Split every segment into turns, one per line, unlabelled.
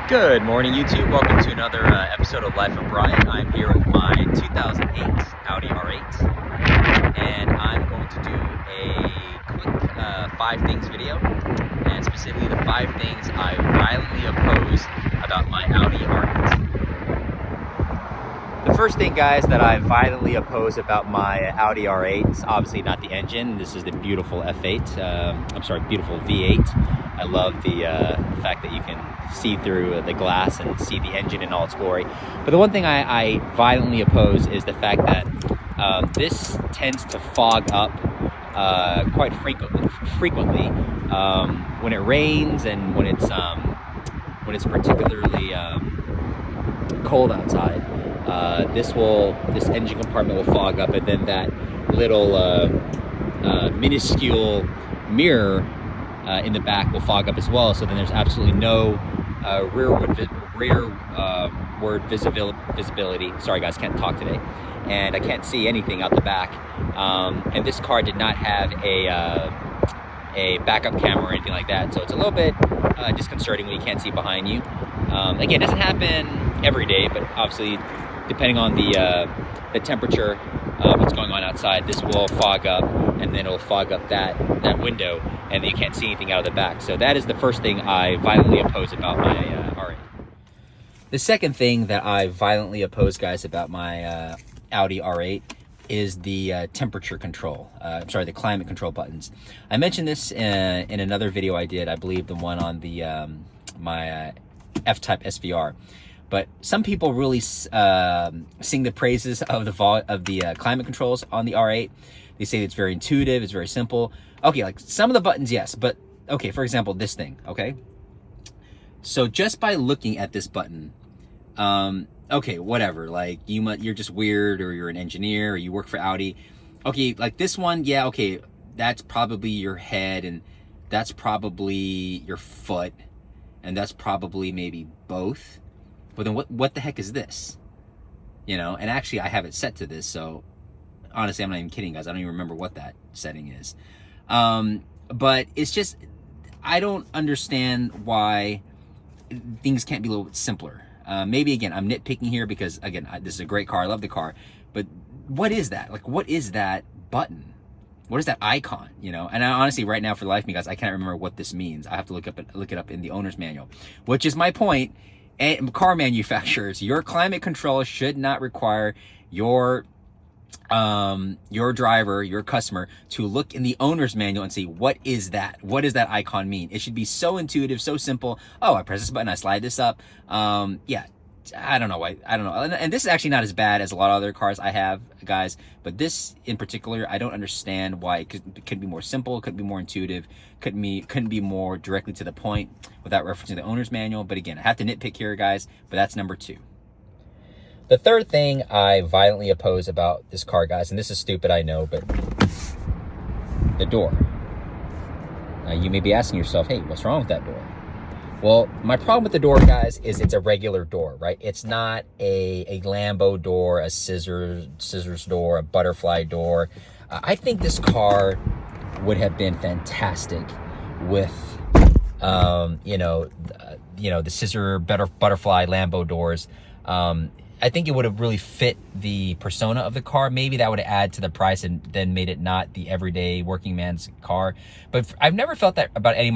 Good morning, YouTube. Welcome to another episode of Life of Brian. I'm here with my 2008 Audi R8, and I'm going to do a quick 5 things video, and specifically the 5 things I violently oppose about my Audi R8. The first thing, guys, that I violently oppose about my Audi R8 is obviously not the engine. This is the beautiful F8. Beautiful V8. I love the fact that you can see through the glass and see the engine in all its glory. But the one thing I violently oppose is the fact that this tends to fog up quite frequently when it rains and when it's particularly cold outside. This engine compartment will fog up, and then that little minuscule mirror in the back will fog up as well. So then there's absolutely no rearward visibility. Sorry guys, can't talk today, and I can't see anything out the back. And this car did not have a backup camera or anything like that, so it's a little bit disconcerting when you can't see behind you. Again, it doesn't happen every day, but obviously depending on the temperature of what's going on outside, this will fog up, and then it'll fog up that window, and you can't see anything out of the back. So that is the first thing I violently oppose about my R8. The second thing that I violently oppose, guys, about my Audi R8 is the temperature control. The climate control buttons. I mentioned this in another video I did, I believe the one on the my F-Type SVR. But some people really sing the praises of the climate controls on the R8. They say it's very intuitive, it's very simple. Okay, like some of the buttons, yes, but okay, for example, this thing, okay? So just by looking at this button, okay, whatever, like you're just weird, or you're an engineer, or you work for Audi. Okay, like this one, yeah, okay, that's probably your head, and that's probably your foot, and that's probably maybe both. But then what the heck is this? You know, and actually I have it set to this, so honestly, I'm not even kidding, guys. I don't even remember what that setting is. But it's just, I don't understand why things can't be a little bit simpler. Maybe, again, I'm nitpicking here because, again, this is a great car. I love the car. But what is that? Like, what is that button? What is that icon, you know? And I, honestly, right now, for the life of me, guys, I can't remember what this means. I have to look it up in the owner's manual, which is my point. And car manufacturers, your climate control should not require your driver, your customer, to look in the owner's manual and see, what is that? What does that icon mean? It should be so intuitive, so simple. Oh, I press this button, I slide this up. Yeah, I don't know why. I don't know. And this is actually not as bad as a lot of other cars I have, guys. But this in particular, I don't understand why it could be more simple, could be more intuitive, couldn't be more directly to the point without referencing the owner's manual. But again, I have to nitpick here, guys. But that's number 2. The third thing I violently oppose about this car, guys, and this is stupid, I know, but the door. Now, you may be asking yourself, hey, what's wrong with that door? Well, my problem with the door, guys, is it's a regular door, right? It's not a Lambo door, a scissors door, a butterfly door. I think this car would have been fantastic with, the scissor butterfly Lambo doors. I think it would have really fit the persona of the car. Maybe that would add to the price and then made it not the everyday working man's car. But I've never felt that about any of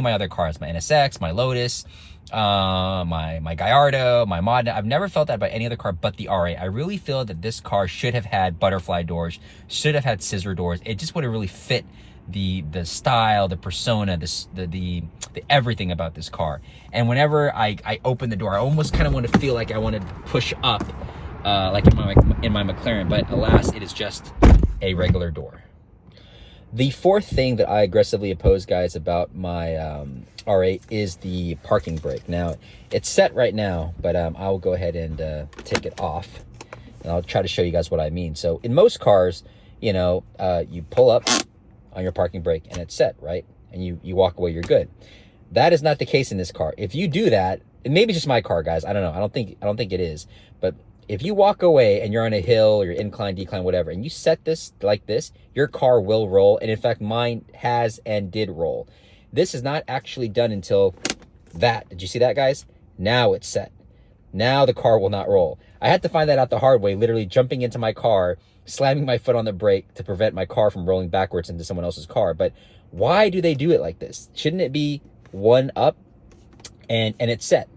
my other cars, my NSX, my Lotus, my Gallardo, my Mazda. I've never felt that about any other car but the R8. I really feel that this car should have had butterfly doors, should have had scissor doors. It just would have really fit the style, the persona, the everything about this car. And whenever I open the door, I almost kind of want to feel like I want to push up, like in my McLaren. But alas, it is just a regular door. The fourth thing that I aggressively oppose, guys, about my R8 is the parking brake. Now, it's set right now, but I'll go ahead and take it off, and I'll try to show you guys what I mean. So in most cars, you pull up on your parking brake and it's set, right? And you walk away, you're good. That is not the case in this car. If you do that, and maybe just my car, guys, I don't know. I don't think it is. But if you walk away and you're on a hill or you're incline, decline, whatever, and you set this like this, your car will roll. And in fact, mine has and did roll. This is not actually done until that. Did you see that, guys? Now it's set. Now the car will not roll. I had to find that out the hard way, literally jumping into my car, slamming my foot on the brake to prevent my car from rolling backwards into someone else's car. But why do they do it like this? Shouldn't it be one up and it's set?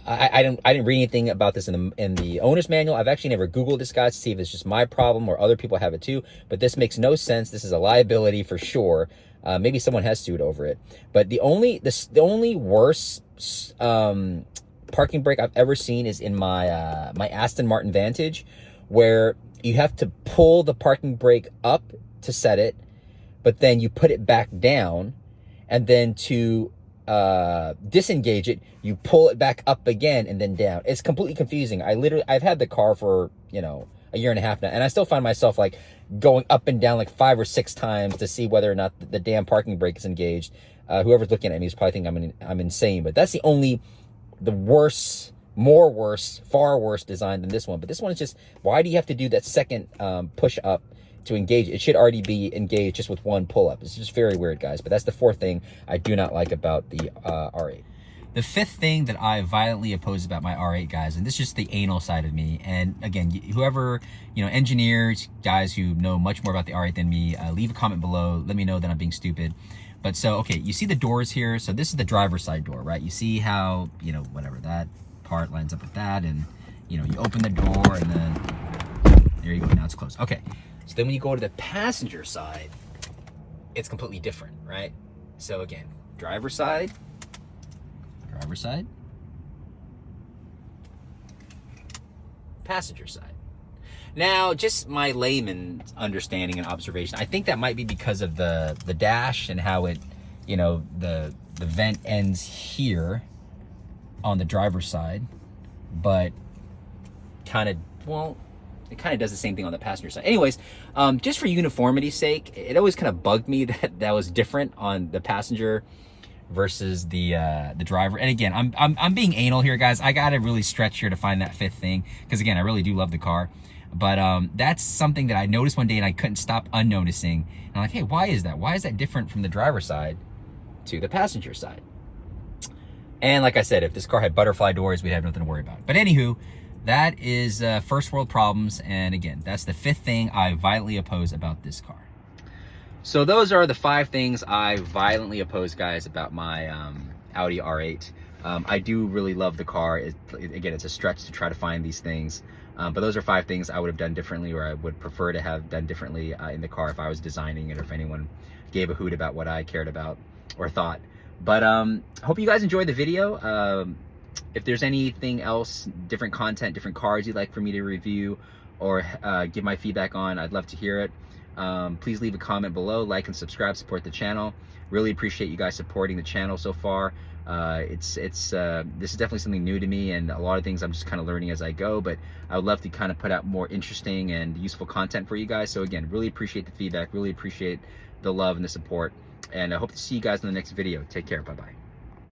I didn't read anything about this in the owner's manual. I've actually never Googled this, guys, to see if it's just my problem or other people have it too. But this makes no sense. This is a liability for sure. Maybe someone has sued over it. But the only worst parking brake I've ever seen is in my my Aston Martin Vantage, where you have to pull the parking brake up to set it, but then you put it back down, and then to disengage it, you pull it back up again and then down. It's completely confusing. I've had the car for, you know, a year and a half now, and I still find myself like going up and down like 5 or 6 times to see whether or not the damn parking brake is engaged. Whoever's looking at me is probably thinking I'm insane, but that's the worst, far worse design than this one. But this one is just, why do you have to do that second push up to engage? It should already be engaged just with one pull up. It's just very weird, guys. But that's the 4th thing I do not like about the R8. The 5th thing that I violently oppose about my R8, guys, and this is just the anal side of me. And again, whoever, you know, engineers, guys who know much more about the R8 than me, leave a comment below. Let me know that I'm being stupid. But so, okay, you see the doors here. So this is the driver's side door, right? You see how, you know, whatever, that part lines up with that. And, you know, you open the door and then there you go. Now it's closed. Okay. So then when you go to the passenger side, it's completely different, right? So again, driver's side, passenger side. Now, just my layman's understanding and observation, I think that might be because of the dash and how it, you know, the vent ends here on the driver's side, but kind of, well, it kind of does the same thing on the passenger side. Anyways, just for uniformity's sake, it always kind of bugged me that was different on the passenger versus the driver. And again, I'm being anal here, guys. I gotta really stretch here to find that 5th thing, because again, I really do love the car. But that's something that I noticed one day and I couldn't stop unnoticing. And I'm like, hey, why is that? Why is that different from the driver's side to the passenger side? And like I said, if this car had butterfly doors, we'd have nothing to worry about. But anywho, that is first world problems. And again, that's the 5th thing I violently oppose about this car. So those are the 5 things I violently oppose, guys, about my Audi R8. I do really love the car. Again, it's a stretch to try to find these things. But those are 5 things I would have done differently, or I would prefer to have done differently in the car if I was designing it, or if anyone gave a hoot about what I cared about or thought. But hope you guys enjoyed the video. If there's anything else, different content, different cars you'd like for me to review or give my feedback on, I'd love to hear it. Please leave a comment below, like and subscribe, support the channel. Really appreciate you guys supporting the channel so far. This is definitely something new to me, and a lot of things I'm just kind of learning as I go, but I would love to kind of put out more interesting and useful content for you guys. So again, really appreciate the feedback, really appreciate the love and the support, and I hope to see you guys in the next video. Take care. Bye-bye.